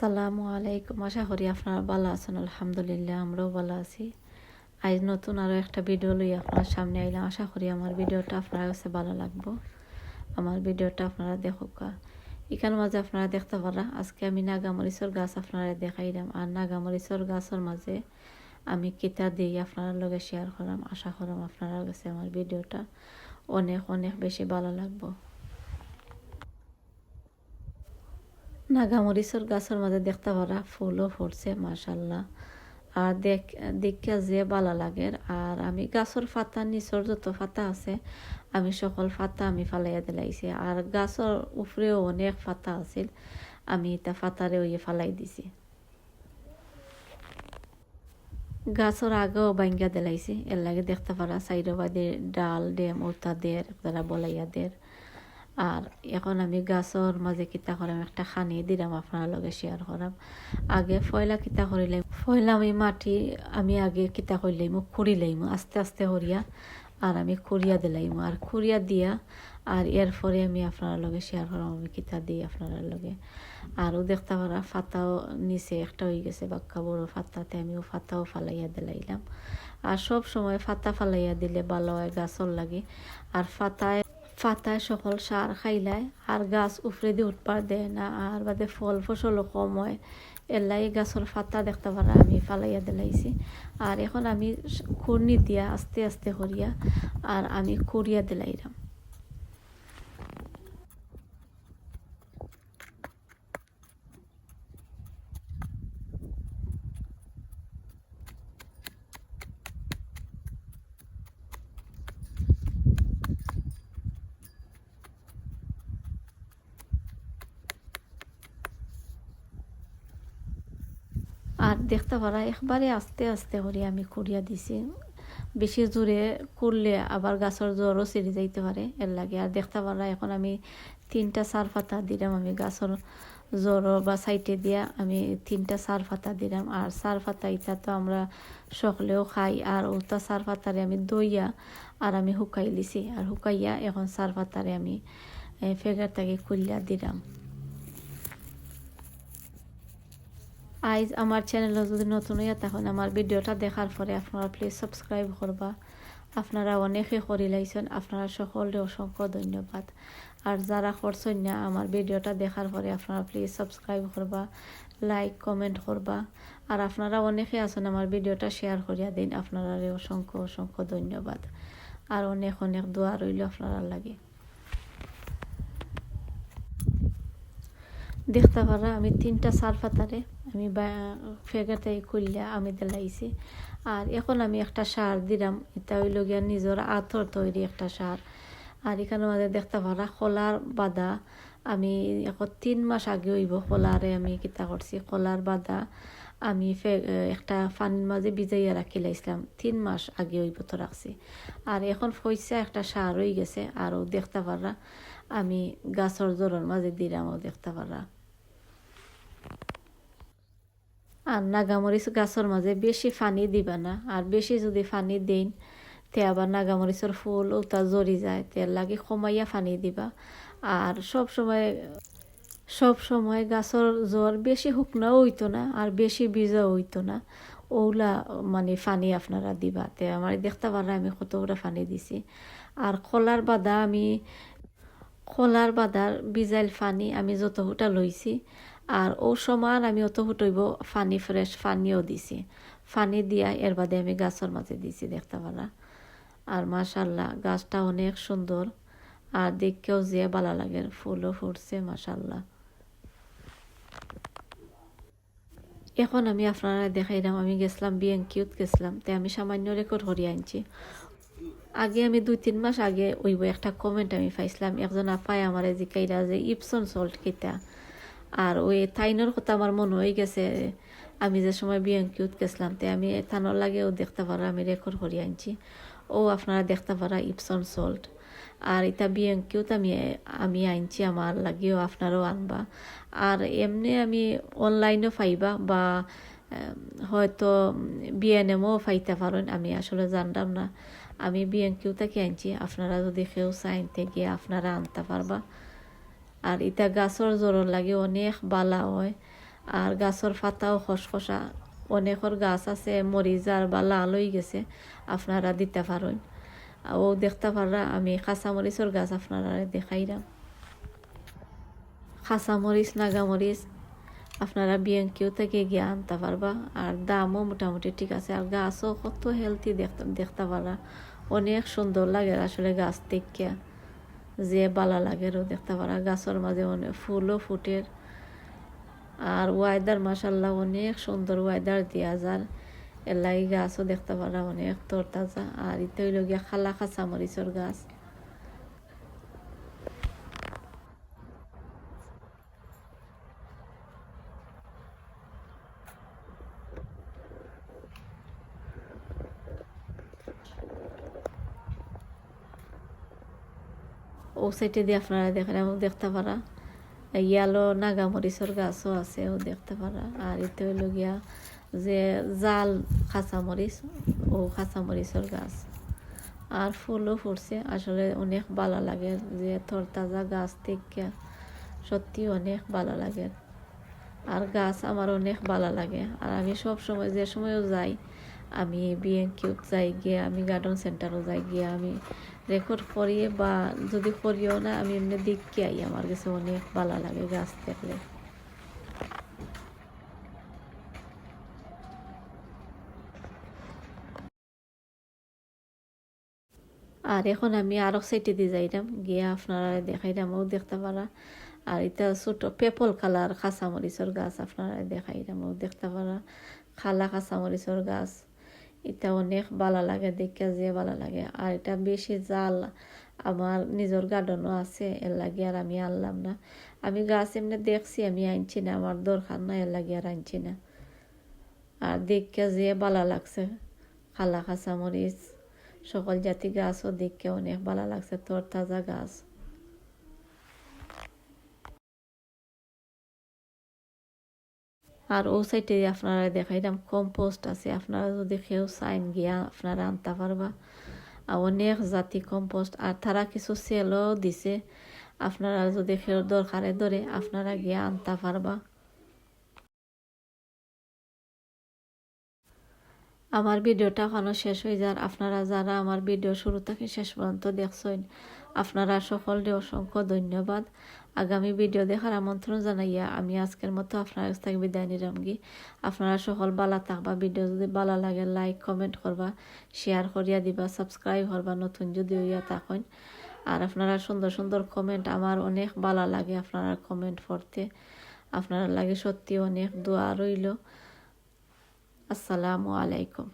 আসসালামু আলাইকুম। আশা করি আপনারা ভালো আছেন। আলহামদুলিল্লাহ আমরাও ভালো আছি। আজ নতুন আরও একটা ভিডিও লই আপনার সামনে আইলাম। আশা করি আমার ভিডিওটা আপনার কাছে ভালো লাগবো। আমার ভিডিওটা আপনারা দেখুকা। এখান মাঝে আপনারা দেখতে পারা আজকে আমি নাগামরিচর গাছ আপনারা দেখাইলাম। আর নাগামরিচর গাছের মাঝে আমি কিতা দিই আপনার লগে শেয়ার করাম। আশা করাম আপনার কাছে আমার ভিডিওটা অনেক অনেক বেশি ভালো লাগবো। নাগামরিচর গাছের মাঝে দেখতে পারা ফুলও ফুটছে মাশাল্লাহ। আর দেখা যে ভালো লাগে। আর আমি গাছের পাতা নিচর যত পাতা আছে আমি সকল পাতা আমি ফালাইয়া দিলাইছি। আর গাছের উপরেও অনেক পাতা আছিল, আমি এটা পাতারে ওই ফালাই দিছি। গাছের আগেও বাঙ্গা দিলাইছি, এর লাগে দেখতে পারা সাইডবাদে ডাল ডেম ওতা দের তারা বলাইয়া দের। আর এখন আমি গাছের মাঝে কিতা করাম একটা খানি দিলাম আপনার লগে শেয়ার করাম। আগে ফয়লা কিতা করিলাম, ফয়লা আমি মাটি আমি আগে কিতা করিলাম খুঁড়ি লাইম আস্তে আস্তে হরিয়া। আর আমি খুঁড়িয়া দিলাইম আর খুঁড়িয়া দিয়া আর এরপরে আমি আপনার লগে শেয়ার করাম আমি কিতা দিই আপনার লগে। আরও দেখতে পারা ফাতাও নিচে একটা হয়ে গেছে বাক্কা বড় ফাতাতে আমিও ফাতাও ফালাইয়া দিলাইলাম। আর সব সময় ফাতা ফালাইয়া দিলে ভালো হয় গাছর লাগে। আর ফাতায় সকল সার খাইলায় আর গাছ উফরে দিয়ে উঠবার দেয় না। আর বাদে ফল ফসলও কম হয়, এর লাগে গাছের ফাতা দেখতে পারা আমি ফালাইয়া দিলাইছি। আর এখন আমি খুরনি দিয়া আস্তে আস্তে করিয়া আর আমি খুঁড়িয়া দিলাইলাম। আর দেখতে পারা একবারে আস্তে আস্তে করে আমি খুঁড়িয়া দিছি। বেশি জোরে করলে আবার গাছের জ্বরও ছিঁড়ে যাইতে পারে, এর লাগে। আর দেখতে পারা এখন আমি 3টা সার পাতা দিলাম আমি গাছের জ্বর বা সাইটে দিয়া আমি 3টা সার পাতা দিলাম। আর সার পাতা এটা তো আমরা সকলেও খাই। আর ওটা সার পাতারে আমি দইয়া আর আমি শুকাই লিছি। আর শুকাইয়া এখন সার পাতারে আমি ফেগারটাকে খুলিয়া দিলাম। আইজ আমার চ্যানেল যদি নতুন হইয়া তখন আমার ভিডিওটা দেখার পরে আপনারা প্লিজ সাবস্ক্রাইব করবা। আপনারা অনেকে করি লাইছেন, আপনারা সকলে অসংখ্য ধন্যবাদ। আর যারা করছেন না আমার ভিডিওটা দেখার পরে আপনারা প্লিজ সাবস্ক্রাইব করবা, লাইক কমেন্ট করবা। আর আপনারা অনেকে আছেন আমার ভিডিওটা শেয়ার করিয়া দিন, আপনারা অসংখ্য অসংখ্য ধন্যবাদ। আর অনেক অনেক দোয়া রইল আপনারা লাগে। দেখতে পারা আমি 3টা সার পাতারে আমি ফেগাতে খুললা আমি দিলাইছি। আর এখন আমি একটা সার দিলাম, এটা হইল গিয়া নিজের আতর তৈরি একটা সার। আর এখানে মাঝে দেখতে পারা কলার বাদা আমি এখন 3 মাস আগে হইব কলারে আমি কিতা করছি, কলার বাদা আমি একটা পানির মাঝে ভিজাইয়া রাখি লাইছিলাম 3 মাস আগে হইব তো রাখছি। আর এখন পয়সা একটা সার হয়ে গেছে। আরও দেখতে পারা আমি গাছের জোরের মাঝে দিলামও দেখতে পারা। আর নাগামরিচ গাছের মাঝে বেশি পানি দিবা না। আর বেশি যদি পানি দেন তে আবার নাগামরিচের ফুল ওটা জরি যায়, তেল লাগে কমাইয়া পানি দিবা। আর সব সময় গাছের জ্বর বেশি শুকনাও হইতো না আর বেশি বীজও হইতো না, ওগুলা মানে পানি আপনারা দিবা। তে আমার দেখতে পারা আমি কতগুলো পানি দিছি। আর খোলার বাদার বিজাইল পানি আমি যত হুটা লইছি আর ও সমান আমি অত হুটইব পানি ফ্রেশ পানিও দিছি। পানি দিয়া এর বাদে আমি গাছের মাঝে দিছি দেখতে পারা। আর মাশাল্লাহ গাছটা অনেক সুন্দর আর দেখতেও যে ভালো লাগে, ফুলও ফুটছে মাশাল্লাহ। এখন আমি আপনারা দেখাইলাম আমি গেছিলাম বিএনকিউত গেছিলাম, তাই আমি সামান্য রেকর্ড করিয়ে আনছি। আগে আমি 2-3 মাস আগে ওই একটা কমেন্ট আমি পাইছিলাম, একজন আপায় আমার জিকাইরা যে ইপসন সল্ট কিতা। আর ওই তাইনোর কথা আমার মনে হয়ে গেছে আমি যে সময় বিএনকিউত গেছিলাম, তাই আমি থানোর লাগেও দেখতে পারা আমি রেকর্ড করিয়ে আনছি। ও আপনারা দেখতে পারা ইপসন সল্ট। আর এটা বিএনকিউত আমি আনছি, আমার লাগেও আপনারাও আনবা। আর এমনি আমি অনলাইনও পাইবা বা হয়তো বিএনএমও পাইতে পারেন, আমি আসলে জানতাম না। আমি বিএনকিউ থেকে আনছি, আপনারা যদি কেউ চাইতে গিয়ে আপনারা আনতে পারবা। আর এটা গাছের জ্বরের লাগে অনেক বালা হয়। আর গাছের পাতাও খসখসা। অনেকের গাছ আছে মরিজার বা লাল হয়ে গেছে, আপনারা দিতে পারেন। ও দেখতে পারা আমি কাঁচামরিচের গাছ আপনারা দেখাইলাম। কাঁচামরিচ নাগামরিচ আপনারা বিএনকিউ থেকে গিয়ে আনতে পারবা, আর দামও মোটামুটি ঠিক আছে। আর গাছও কত হেলথি দেখতে পারা, অনেক সুন্দর লাগে আসলে গাছ থেকে, যে বালা লাগেরও দেখতে পারা। গাছের মাঝে অনেক ফুলও ফুটের। আর ওয়েদার মাশাল্লাহ অনেক সুন্দর ওয়েদার দিয়া যায়, এলাই গাছও দেখতে পারা অনেক তরতাজা। আর ইতে হইল গিয়া খালা কাঁচামরিচের গাছ। ও সাইডে দিয়ে আপনারা দেখেন এবং দেখতে পারা ইয়ালো নাগামরিচের গাছও আছে, ও দেখতে পারা। আর এতে হইল গিয়া যে জাল কাঁচামরিচ, ও কাঁচামরিচের গাছ। আর ফুলও ফুটছে, আসলে অনেক ভালো লাগে যে তরতাজা গাছ থেকে, সত্যি অনেক ভালো লাগে। আর গাছ আমার অনেক ভালো লাগে। আর আমি সব সময় যে সময়ও যাই, আমি বিএনকিউ যাই গিয়ে, আমি গার্ডেন সেন্টারও যাই গিয়ে, আমি রেকর্ড করিয়ে বা যদি করিও না, আমি এমনি দেখতে আই। আমার কাছে অনেক ভালো লাগে গাছ দেখলে। আর এখন আমি আরো সাইডে দিয়ে যাইলাম গিয়ে আপনারা দেখাইলাম, ও দেখতে পারা। আর এটা ছোট পেপল কালার কাঁচামরিচের গাছ আপনারা দেখাইলাম, ও দেখতে পারা খালা কাঁচামরিচের গাছ। এটা অনেক ভালো লাগে দেখে, যে ভালো লাগে। আর এটা বেশি জাল আমার নিজের গার্ডেনও আছে, এর লাগে আর আমি আনলাম না। আমি গাছ এমনি দেখছি, আমি আনছি না, আমার দরকার না, এর লাগে আর আনছি না। আর দেখে যে ভালো লাগছে, খালা কাঁচামরিচ সকল জাতি গাছও দেখে অনেক ভালো লাগছে, তরতাজা গাছ। আর ও সাইডে আপনারা দেখাইলাম কম্পোস্ট আছে, আপনারা যদি কেউ চাইন গিয়া আপনারা আনতে পারবা। আর অনেক জাতি কম্পোস্ট, আর তারা কিছু সেলও দিছে, আপনারা যদি কেউ দরকারে ধরে আপনারা গিয়া আনতে পারবা। আমার ভিডিওটা এখনো শেষ হয়ে যার, আপনারা যারা আমার ভিডিও শুরু থেকে শেষ পর্যন্ত দেখছেন, আপনারা সকলকে অসংখ্য ধন্যবাদ। আগামী ভিডিও দেখার আমন্ত্রণ জানাইয়া আমি আজকের মতো আপনার কাছ থেকে বিদায় নিলাম গি। আপনারা সকল ভালো থাকবা। ভিডিও যদি ভালো লাগে লাইক কমেন্ট করবা, শেয়ার করিয়া দিবা, সাবস্ক্রাইব করবা নতুন যদি হইয়া থাকেন। আর আপনারা সুন্দর সুন্দর কমেন্ট, আমার অনেক ভালো লাগে আপনারা কমেন্ট পড়তে। আপনারা লাগে সত্যি অনেক দোয়া রইল। আসসালামু আলাইকুম।